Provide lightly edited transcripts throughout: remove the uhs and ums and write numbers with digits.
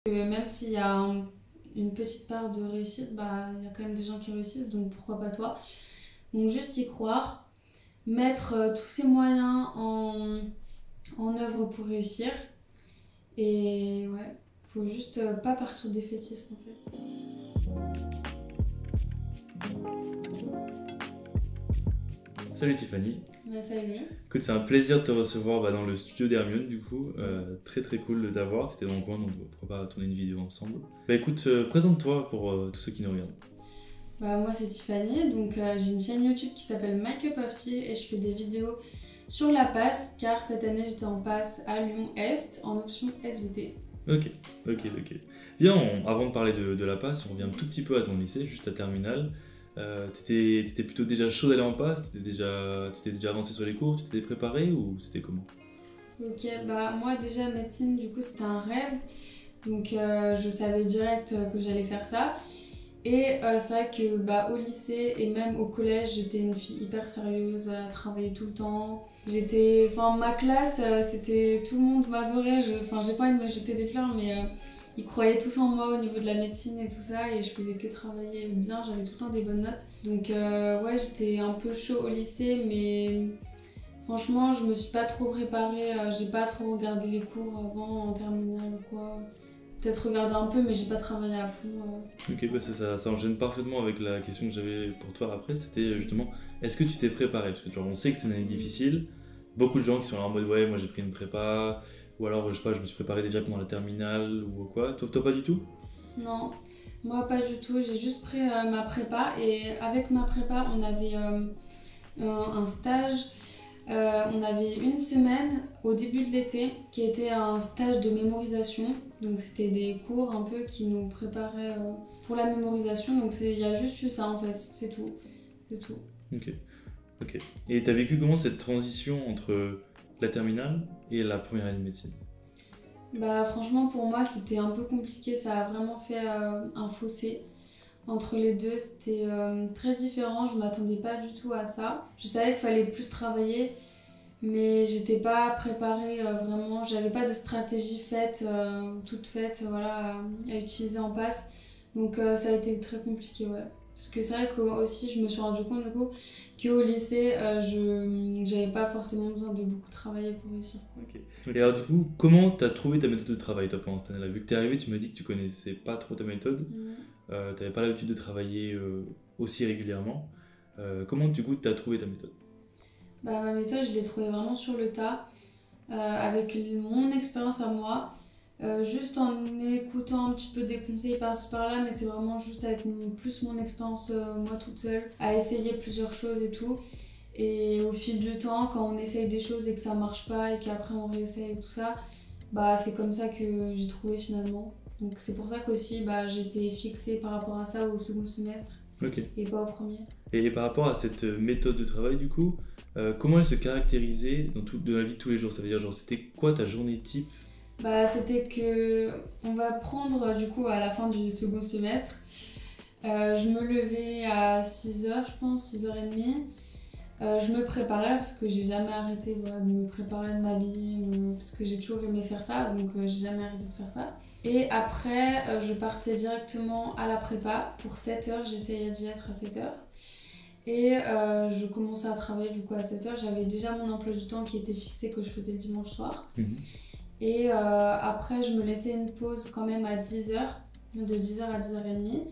Même s'il y a une petite part de réussite, bah, il y a quand même des gens qui réussissent, donc pourquoi pas toi. Donc juste y croire, mettre tous ses moyens en œuvre pour réussir. Et ouais, faut juste pas partir défaitiste en fait. Salut Tiffany. Bah, salut. Écoute, c'est un plaisir de te recevoir dans le studio d'Hermione du coup. Très très cool de t'avoir. T'étais dans le coin donc pourquoi pas tourner une vidéo ensemble. Bah écoute, présente-toi pour tous ceux qui nous regardent. Bah, moi c'est Tiffany, donc j'ai une chaîne YouTube qui s'appelle My Cup of Tea et je fais des vidéos sur la passe car cette année j'étais en passe à Lyon-Est en option SVT. Ok. Viens, avant de parler de la passe, on revient un tout petit peu à ton lycée, juste à terminale. T'étais plutôt déjà chaud d'aller en passe, tu t'es déjà avancé sur les cours, tu t'étais préparé ou c'était comment? Ok, bah moi déjà médecine du coup c'était un rêve, donc je savais direct que j'allais faire ça. Et c'est vrai que bah, au lycée et même au collège, j'étais une fille hyper sérieuse, à travailler tout le temps. Enfin, ma classe, c'était, tout le monde m'adorait. Enfin, j'ai pas envie de me jeter des fleurs, mais ils croyaient tous en moi au niveau de la médecine et tout ça, et je faisais que travailler bien. J'avais tout le temps des bonnes notes. Donc ouais, j'étais un peu chaud au lycée, mais franchement, je me suis pas trop préparée. J'ai pas trop regardé les cours avant en terminale ou quoi. Peut-être regarder un peu, mais j'ai pas travaillé à fond. Ok, bah ça enchaîne parfaitement avec la question que j'avais pour toi après, c'était justement, est-ce que tu t'es préparé? Parce que genre, on sait que c'est une année difficile, beaucoup de gens qui sont là en mode ouais, moi j'ai pris une prépa, ou alors je sais pas, je me suis préparé déjà pendant la terminale ou quoi, toi pas du tout? Non, moi pas du tout. J'ai juste pris ma prépa et avec ma prépa, on avait un stage. On avait une semaine au début de l'été qui était un stage de mémorisation. Donc c'était des cours un peu qui nous préparaient pour la mémorisation. Donc il y a juste eu ça en fait, c'est tout. C'est tout. Ok, ok. Et t'as vécu comment cette transition entre la terminale et la première année de médecine? Bah franchement pour moi c'était un peu compliqué. Ça a vraiment fait un fossé. Entre les deux, c'était très différent, je m'attendais pas du tout à ça. Je savais qu'il fallait plus travailler, mais j'étais pas préparée vraiment, j'avais pas de stratégie faite, toute faite, voilà, à utiliser en passe. Donc ça a été très compliqué, ouais. Parce que c'est vrai que aussi je me suis rendu compte du coup qu'au lycée, j'avais pas forcément besoin de beaucoup travailler pour réussir. Ok. Et alors du coup, comment t'as trouvé ta méthode de travail toi pendant cette année-là? Vu que t'es arrivé, tu m'as dit que tu connaissais pas trop ta méthode, Mm. t'avais pas l'habitude de travailler aussi régulièrement. Comment du coup t'as trouvé ta méthode? Bah, ma méthode, je l'ai trouvée vraiment sur le tas, avec mon expérience à moi. Juste en écoutant un petit peu des conseils par-ci par-là, mais c'est vraiment juste avec plus mon expérience moi toute seule, à essayer plusieurs choses et tout. Et au fil du temps, quand on essaye des choses et que ça marche pas et qu'après on réessaye et tout ça, bah c'est comme ça que j'ai trouvé finalement. Donc c'est pour ça qu'aussi bah, j'étais fixée par rapport à ça au second semestre Ok. et pas au premier. Et par rapport à cette méthode de travail du coup, comment elle se caractérisait dans la vie de tous les jours? Ça veut dire genre c'était quoi ta journée type? Bah, c'était que on va prendre du coup à la fin du second semestre. Je me levais à 6h, je pense, 6h30. Je me préparais parce que j'ai jamais arrêté voilà, de me préparer, de m'habiller, parce que j'ai toujours aimé faire ça, donc j'ai jamais arrêté de faire ça. Et après, je partais directement à la prépa pour 7h, j'essayais d'y être à 7h. Et je commençais à travailler du coup à 7h. J'avais déjà mon emploi du temps qui était fixé que je faisais le dimanche soir. Mhm. Et après, je me laissais une pause quand même à 10h, de 10h à 10h30,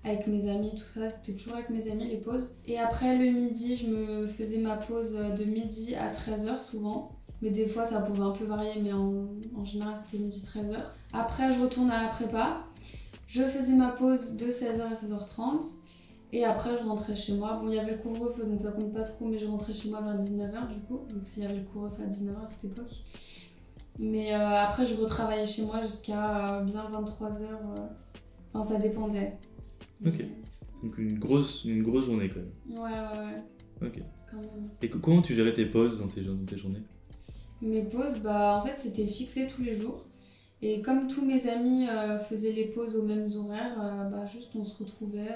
avec mes amis, tout ça. C'était toujours avec mes amis les pauses. Et après, le midi, je me faisais ma pause de midi à 13h souvent. Mais des fois, ça pouvait un peu varier, mais en général, c'était midi 13h. Après, je retourne à la prépa. Je faisais ma pause de 16h à 16h30. Et après, je rentrais chez moi. Bon, il y avait le couvre-feu, donc ça compte pas trop, mais je rentrais chez moi vers 19h du coup, vu qu'il y avait le couvre-feu à 19h à cette époque. Mais après, je retravaillais chez moi jusqu'à bien 23h. Enfin, ça dépendait. Ok. Donc une grosse journée quand même. Ouais, ouais, ouais, Ok. quand même. Et comment tu gérais tes pauses dans tes journées? Mes pauses, bah, en fait, c'était fixé tous les jours. Et comme tous mes amis faisaient les pauses aux mêmes horaires, bah, juste on se retrouvait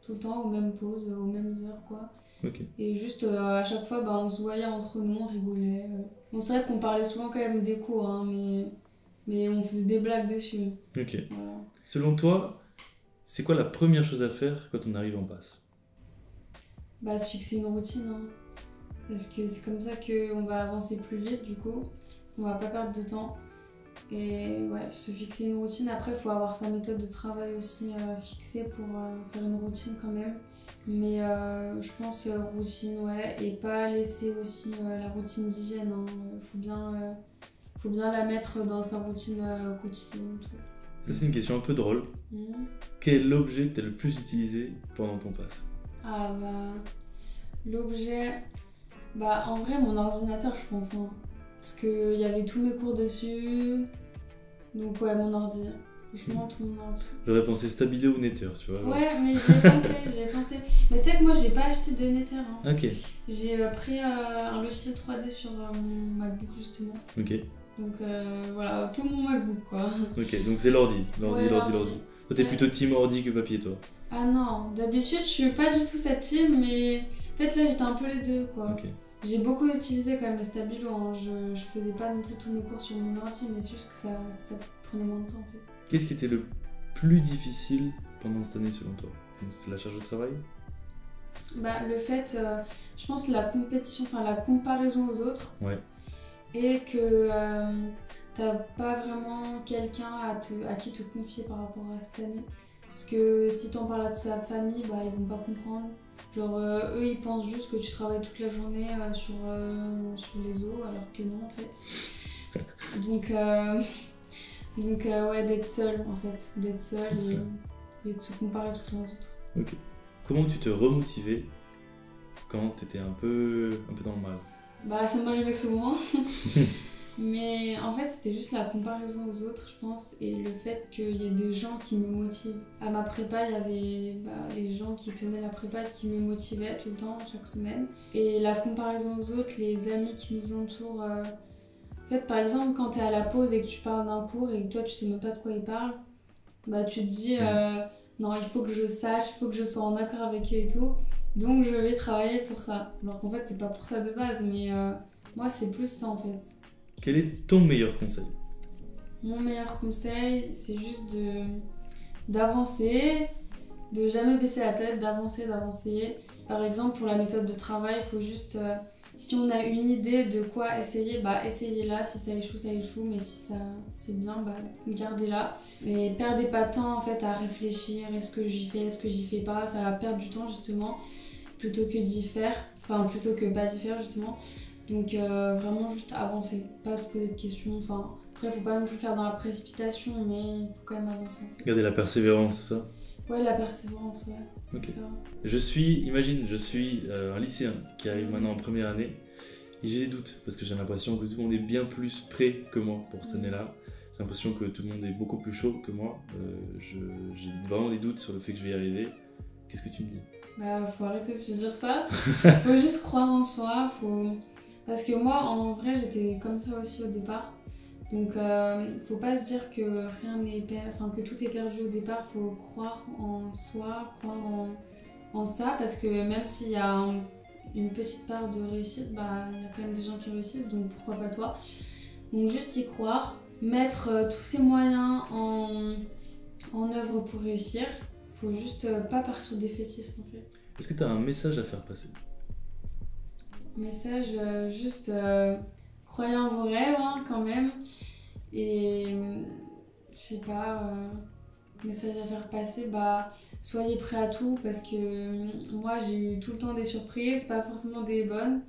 tout le temps aux mêmes pauses, aux mêmes heures, quoi. Ok. Et juste à chaque fois, bah, on se voyait entre nous, on rigolait. Bon, c'est vrai qu'on parlait souvent quand même des cours, hein, mais Mais on faisait des blagues dessus. Ok. Voilà. Selon toi, c'est quoi la première chose à faire quand on arrive en passe? Bah, se fixer une routine, hein. Parce que c'est comme ça qu'on va avancer plus vite, du coup. On va pas perdre de temps. Et ouais, se fixer une routine. Après, il faut avoir sa méthode de travail aussi fixée pour faire une routine quand même. Mais je pense routine, ouais. Et pas laisser aussi la routine d'hygiène, hein. Faut bien la mettre dans sa routine quotidienne. Tout. Ça, c'est une question un peu drôle. Quel est l'objet que tu as le plus utilisé pendant ton passe? Ah bah, l'objet, bah en vrai mon ordinateur je pense, hein. Parce qu'il y avait tous mes cours dessus, donc ouais mon ordi, franchement tout mon ordi. J'aurais pensé Stabilo ou Nether, tu vois. Ouais mais j'y ai pensé. Mais tu sais que moi j'ai pas acheté de Nether, hein. Ok. J'ai pris un logiciel 3D sur mon MacBook justement. Ok. Donc voilà, tout mon MacBook quoi. Ok, donc c'est l'ordi. Ouais, Toi t'es plutôt team ordi que papier toi. Ah non, d'habitude je suis pas du tout cette team, mais en fait là j'étais un peu les deux quoi. Ok. J'ai beaucoup utilisé quand même le stabilo, hein. Je faisais pas non plus tous mes cours sur mon ordi, mais c'est juste que ça prenait moins de temps en fait. Qu'est-ce qui était le plus difficile pendant cette année selon toi? Donc c'était la charge de travail? Bah le fait, je pense la compétition, enfin la comparaison aux autres. Ouais. Et que t'as pas vraiment quelqu'un à qui te confier par rapport à cette année. Parce que si t'en parles à toute ta famille, bah ils vont pas comprendre. Genre eux ils pensent juste que tu travailles toute la journée sur les os, alors que non en fait. Donc ouais, d'être seul en fait. D'être seul et de se comparer tout le temps aux autres. Ok. Comment tu te remotivais quand t'étais un peu dans le mal? Bah ça m'arrivait souvent. Mais en fait, c'était juste la comparaison aux autres, je pense, et le fait qu'il y ait des gens qui me motivent. À ma prépa, il y avait les gens qui tenaient la prépa qui me motivaient tout le temps, chaque semaine. Et la comparaison aux autres, les amis qui nous entourent. En fait, par exemple, quand t'es à la pause et que tu parles d'un cours et que toi, tu sais même pas de quoi ils parlent, bah tu te dis non, il faut que je sache, il faut que je sois en accord avec eux et tout. Donc, je vais travailler pour ça. Alors qu'en fait, c'est pas pour ça de base, mais moi, c'est plus ça en fait. Quel est ton meilleur conseil? Mon meilleur conseil, c'est juste d'avancer, de jamais baisser la tête, d'avancer. Par exemple, pour la méthode de travail, il faut juste, si on a une idée de quoi essayer, bah essayez-la. Si ça échoue, mais si ça c'est bien, bah gardez-la. Mais perdez pas de temps en fait à réfléchir, est-ce que j'y fais, est-ce que j'y fais pas, ça va perdre du temps justement, plutôt que pas d'y faire justement. Donc vraiment juste avancer, pas se poser de questions. Enfin, après, faut pas non plus faire dans la précipitation, mais il faut quand même avancer. Garder la persévérance, c'est ça? Ouais, la persévérance, ouais. Ok. Ça. Imagine, je suis un lycéen qui arrive maintenant en première année et j'ai des doutes parce que j'ai l'impression que tout le monde est bien plus prêt que moi pour cette année-là. J'ai l'impression que tout le monde est beaucoup plus chaud que moi. J'ai vraiment des doutes sur le fait que je vais y arriver. Qu'est-ce que tu me dis? Bah, faut arrêter de se dire ça. Faut juste croire en soi. Parce que moi, en vrai, j'étais comme ça aussi au départ. Donc, faut pas se dire que que tout est perdu au départ. Faut croire en soi, croire en ça, parce que même s'il y a une petite part de réussite, bah, il y a quand même des gens qui réussissent, donc pourquoi pas toi. Donc, juste y croire, mettre tous ses moyens en œuvre pour réussir. Faut juste pas partir défaitiste en fait. Est-ce que tu as un message à faire passer? Message, juste croyez en vos rêves hein, quand même. Et je sais pas, message à faire passer, bah soyez prêts à tout parce que moi j'ai eu tout le temps des surprises, pas forcément des bonnes.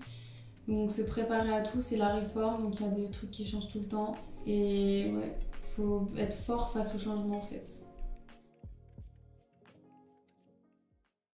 Donc se préparer à tout, c'est la réforme, donc il y a des trucs qui changent tout le temps. Et ouais, faut être fort face au changement en fait.